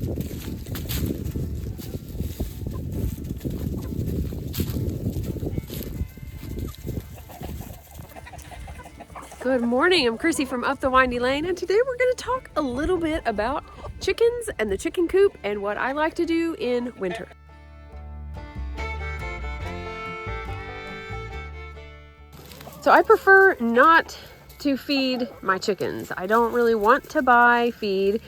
Good morning, I'm Chrissy from Up the Windy Lane, and today we're going to talk a little bit about chickens and the chicken coop and what I like to do in winter. So I prefer not to feed my chickens. I don't really want to buy feed.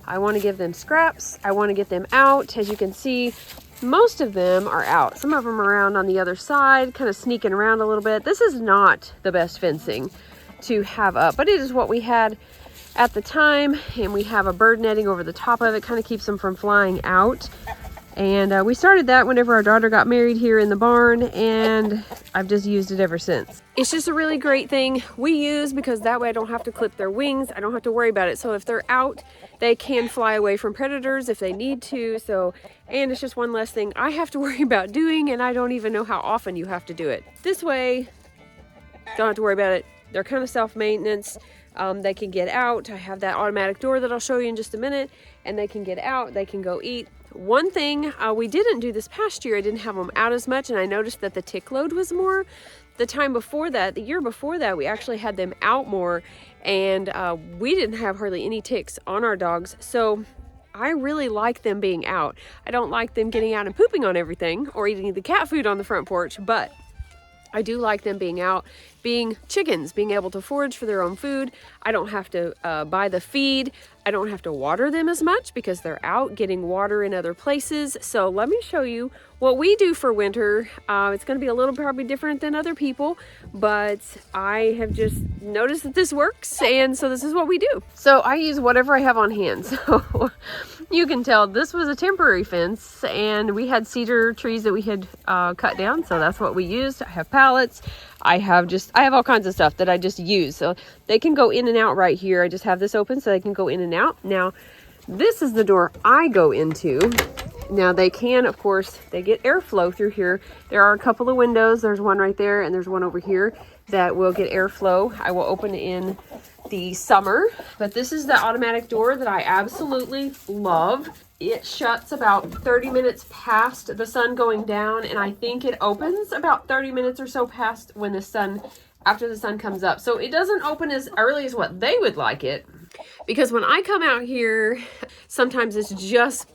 I want to give them scraps. I want to get them out. As you can see, most of them are out. Some of them are around on the other side, kind of sneaking around a little bit. This is not the best fencing to have up, but it is what we had at the time, and we have a bird netting over the top of it, kind of keeps them from flying out. And we started that whenever our daughter got married here in the barn, and I've just used it ever since. It's just a really great thing we use because that way I don't have to clip their wings. I don't have to worry about it. So if they're out, they can fly away from predators if they need to. And it's just one less thing I have to worry about doing, and I don't even know how often you have to do it. This way, don't have to worry about it. They're kind of self-maintenance. They can get out. I have that automatic door that I'll show you in just a minute, and they can get out. They can go eat. One thing we didn't do this past year, I didn't have them out as much, and I noticed that the tick load was more. The time before that, the year before that, we actually had them out more, and we didn't have hardly any ticks on our dogs. So I really like them being out. I don't like them getting out and pooping on everything or eating the cat food on the front porch, but I do like them being out, being chickens, being able to forage for their own food. I don't have to buy the feed. I don't have to water them as much because they're out getting water in other places. So let me show you what we do for winter. It's going to be a little probably different than other people, but I have just noticed that this works, and so this is what we do. So I use whatever I have on hand. So you can tell this was a temporary fence, and we had cedar trees that we had cut down, so that's what we used. I have pallets. I have all kinds of stuff that I just use. So they can go in and out right here. I just have this open so they can go in and out. Now, this is the door I go into. Now they can, of course, they get airflow through here. There are a couple of windows. There's one right there and there's one over here that will get airflow. I will open in the summer, but this is the automatic door that I absolutely love. It shuts about 30 minutes past the sun going down, and I think it opens about 30 minutes or so past when after the sun comes up. So it doesn't open as early as what they would like it, because when I come out here, sometimes it's just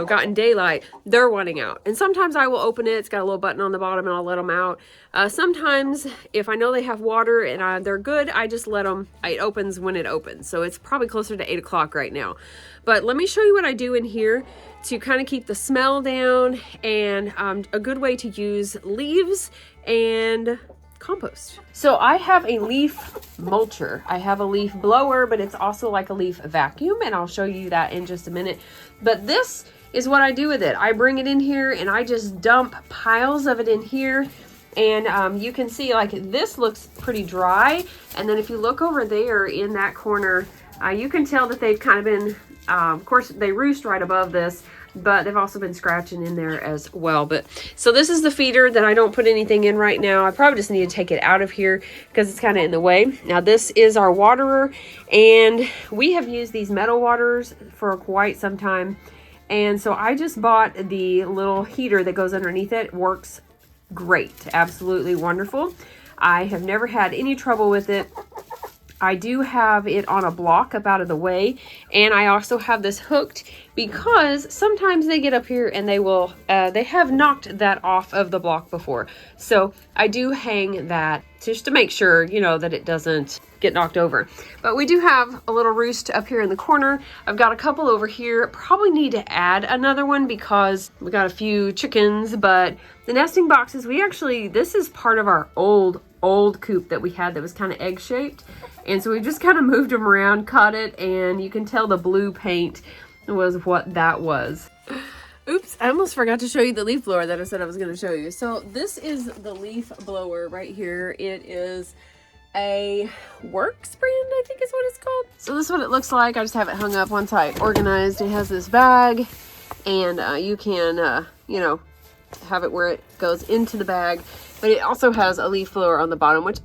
gotten daylight, they're wanting out. And sometimes I will open it. It's got a little button on the bottom and I'll let them out. Sometimes if I know they have water and they're good, I just let them, it opens when it opens. So it's probably closer to 8 o'clock right now. But let me show you what I do in here to kind of keep the smell down, and a good way to use leaves and compost. So I have a leaf mulcher. I have a leaf blower, but it's also like a leaf vacuum, and I'll show you that in just a minute. But this is what I do with it. I bring it in here and I just dump piles of it in here, and you can see like this looks pretty dry, and then if you look over there in that corner, you can tell that they've kind of been of course they roost right above this, but they've also been scratching in there as well. But so this is the feeder that I don't put anything in right now. I probably just need to take it out of here because it's kind of in the way. Now this is our waterer, and we have used these metal waterers for quite some time, and so I just bought the little heater that goes underneath it. Works great, absolutely wonderful. I have never had any trouble with it. I do have it on a block up out of the way, and I also have this hooked because sometimes they get up here and they have knocked that off of the block before. So I do hang that just to make sure, that it doesn't get knocked over. But we do have a little roost up here in the corner. I've got a couple over here. Probably need to add another one because we got a few chickens, but the nesting boxes, this is part of our old coop that we had that was kind of egg shaped. And so we just kind of moved them around, cut it, and you can tell the blue paint was what that was. Oops, I almost forgot to show you the leaf blower that I said I was going to show you. So this is the leaf blower right here. It is a Works brand, I think is what it's called. So this is what it looks like. I just have it hung up once I organized. It has this bag, and you can, have it where it goes into the bag. But it also has a leaf blower on the bottom, which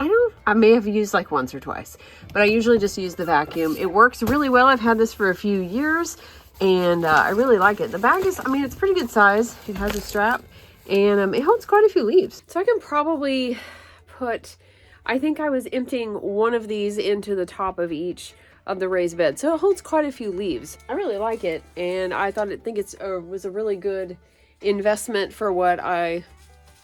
I may have used like once or twice, but I usually just use the vacuum. It works really well. I've had this for a few years, And I really like it. The bag is, I mean, it's pretty good size. It has a strap, and it holds quite a few leaves. So I can probably put, I think I was emptying one of these into the top of each of the raised bed. So it holds quite a few leaves. I really like it, and I think it was a really good investment for what I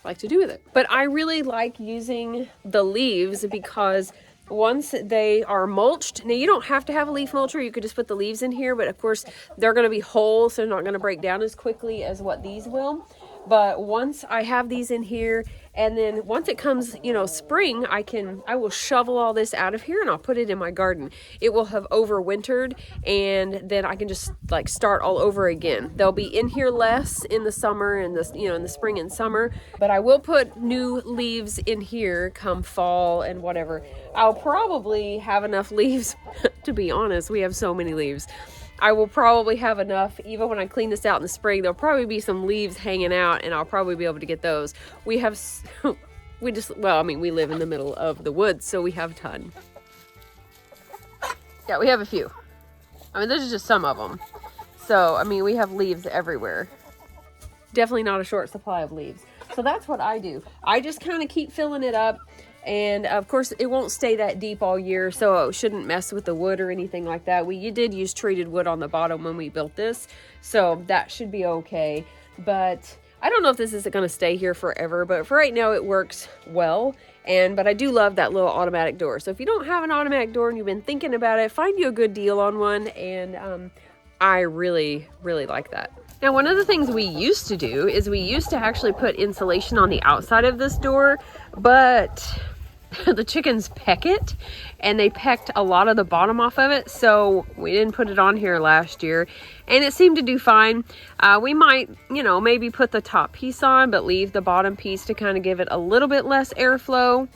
like to do with it. But I really like using the leaves because once they are mulched, now you don't have to have a leaf mulcher, you could just put the leaves in here, but of course they're going to be whole, so they're not going to break down as quickly as what these will. But once I have these in here, and then once it comes, you know, spring, I will shovel all this out of here and I'll put it in my garden. It will have overwintered, and then I can just like start all over again. They'll be in here less in the summer and this, you know, in the spring and summer, but I will put new leaves in here come fall and whatever. I'll probably have enough leaves to be honest. We have so many leaves. I will probably have enough, even when I clean this out in the spring, there'll probably be some leaves hanging out and I'll probably be able to get those. We have, well, I mean, we live in the middle of the woods, so we have a ton. Yeah, we have a few. I mean, this is just some of them. So, I mean, we have leaves everywhere. Definitely not a short supply of leaves. So that's what I do. I just kind of keep filling it up. And of course it won't stay that deep all year, so it shouldn't mess with the wood or anything like that. You did use treated wood on the bottom when we built this, so that should be okay. But I don't know if this is going to stay here forever, but for right now it works well. But I do love that little automatic door. So if you don't have an automatic door and you've been thinking about it, find you a good deal on one. And I really, really like that. Now, one of the things we used to do is we used to actually put insulation on the outside of this door, but the chickens peck it, and they pecked a lot of the bottom off of it, so we didn't put it on here last year, and it seemed to do fine. We might, you know, maybe put the top piece on, but leave the bottom piece to kind of give it a little bit less airflow.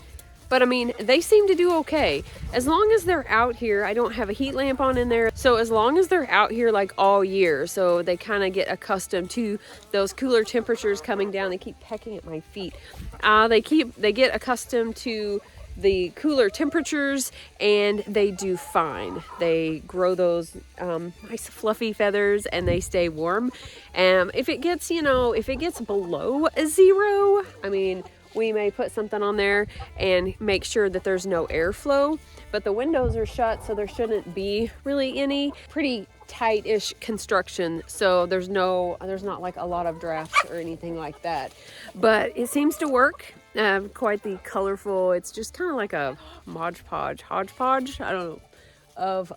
But I mean, they seem to do okay. As long as they're out here, I don't have a heat lamp on in there. So as long as they're out here like all year, so they kind of get accustomed to those cooler temperatures coming down. They keep pecking at my feet. They get accustomed to the cooler temperatures, and they do fine. They grow those nice fluffy feathers and they stay warm. If it gets, you know, if it gets below 0, I mean, we may put something on there and make sure that there's no airflow, but the windows are shut, so there shouldn't be really any. Pretty tight-ish construction, so there's not like a lot of drafts or anything like that, but it seems to work. Quite the colorful, it's just kind of like a hodgepodge, I don't know, of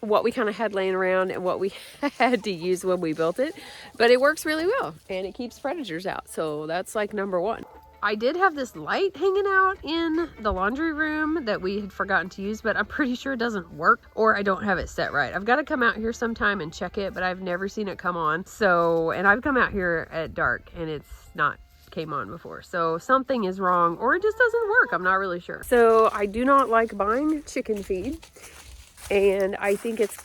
what we kind of had laying around and what we had to use when we built it, but it works really well and it keeps predators out, so that's like number one. I did have this light hanging out in the laundry room that we had forgotten to use, but I'm pretty sure it doesn't work, or I don't have it set right. I've got to come out here sometime and check it, but I've never seen it come on. So, and I've come out here at dark and it's not came on before. So something is wrong, or it just doesn't work. I'm not really sure. So I do not like buying chicken feed, and I think it's,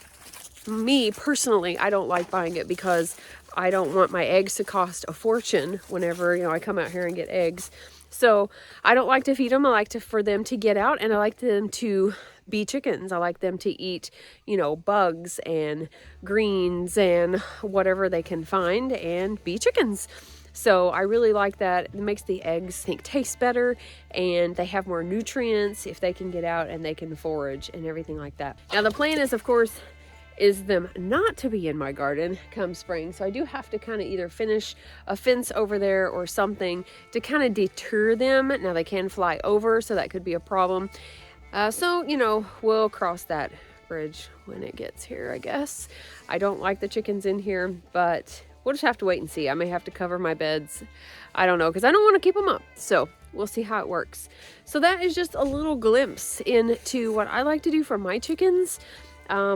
me personally, I don't like buying it because I don't want my eggs to cost a fortune whenever, you know, I come out here and get eggs. So I don't like to feed them. I like for them to get out, and I like them to be chickens. I like them to eat, you know, bugs and greens and whatever they can find and be chickens. So I really like that. It makes the eggs, I think, taste better, and they have more nutrients if they can get out and they can forage and everything like that. Now the plan is, of course, is them not to be in my garden come spring. So I do have to kind of either finish a fence over there or something to kind of deter them. Now they can fly over, so that could be a problem. So, you know, we'll cross that bridge when it gets here, I guess. I don't like the chickens in here, but we'll just have to wait and see. I may have to cover my beds. I don't know, because I don't want to keep them up. So we'll see how it works. So that is just a little glimpse into what I like to do for my chickens.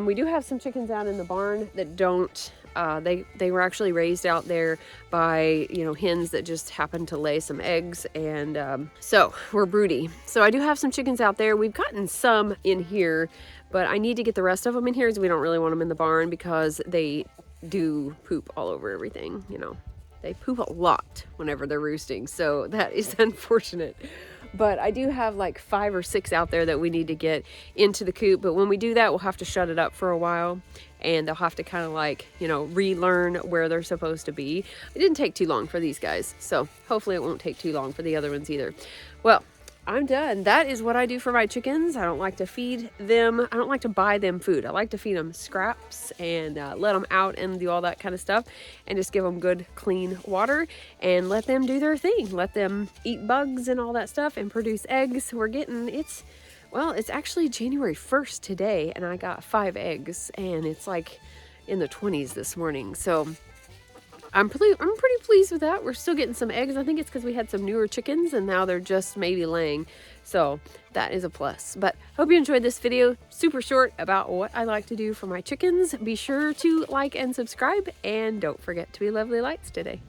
We do have some chickens out in the barn that don't, they were actually raised out there by, you know, hens that just happened to lay some eggs, and so we're broody. So I do have some chickens out there. We've gotten some in here, but I need to get the rest of them in here because we don't really want them in the barn because they do poop all over everything, you know. They poop a lot whenever they're roosting, so that is unfortunate. But I do have like 5 or 6 out there that we need to get into the coop. But when we do that, we'll have to shut it up for a while, and they'll have to kind of like, you know, relearn where they're supposed to be. It didn't take too long for these guys, so hopefully it won't take too long for the other ones either. Well, I'm done. That is what I do for my chickens. I don't like to feed them. I don't like to buy them food. I like to feed them scraps and let them out and do all that kind of stuff, and just give them good, clean water and let them do their thing. Let them eat bugs and all that stuff and produce eggs. Well, it's actually January 1st today, and I got 5 eggs, and it's like in the 20s this morning. So I'm pretty pleased with that. We're still getting some eggs. I think it's because we had some newer chickens and now they're just maybe laying. So that is a plus. But hope you enjoyed this video. Super short about what I like to do for my chickens. Be sure to like and subscribe, and don't forget to be lovely lights today.